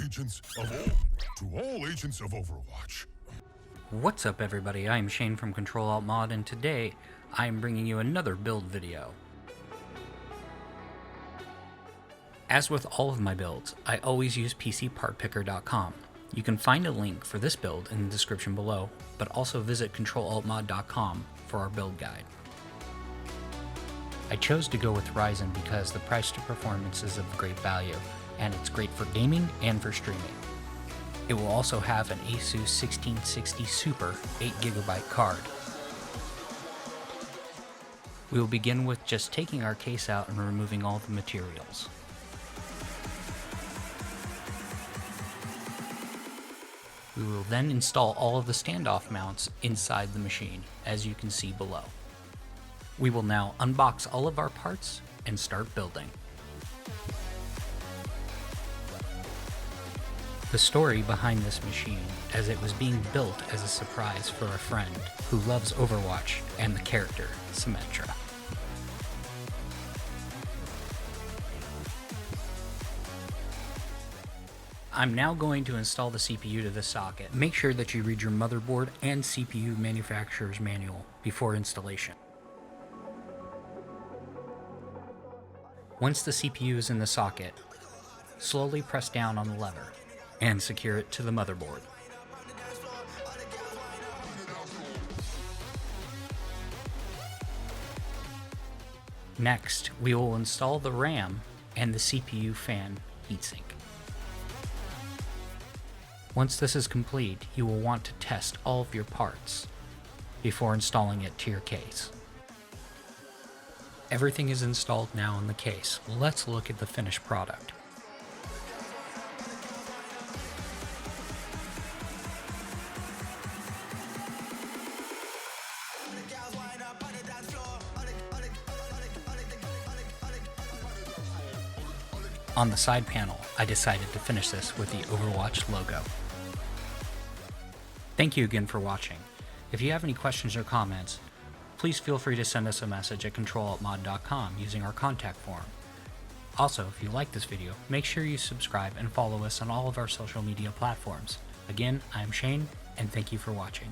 all agents of Overwatch. What's up everybody, I'm Shane from Control Alt Mod, and today I'm bringing you another build video. As with all of my builds, I always use PCPartPicker.com. You can find a link for this build in the description below, but also visit ControlAltMod.com for our build guide. I chose to go with Ryzen because the price to performance is of great value, and it's great for gaming and for streaming. It will also have an ASUS 1660 Super 8GB card. We will begin with just taking our case out and removing all the materials. We will then install all of the standoff mounts inside the machine, as you can see below. We will now unbox all of our parts and start building. The story behind this machine, as it was being built as a surprise for a friend who loves Overwatch and the character Symmetra. I'm now going to install the CPU to the socket. Make sure that you read your motherboard and CPU manufacturer's manual before installation. Once the CPU is in the socket, slowly press down on the lever and secure it to the motherboard. Next, we will install the RAM and the CPU fan heatsink. Once this is complete, you will want to test all of your parts before installing it to your case. Everything is installed now in the case. Let's look at the finished product. On the side panel, I decided to finish this with the Overwatch logo. Thank you again for watching. If you have any questions or comments, please feel free to send us a message at ControlAltMod.com using our contact form. Also, if you like this video, make sure you subscribe and follow us on all of our social media platforms. Again, I'm Shane, and thank you for watching.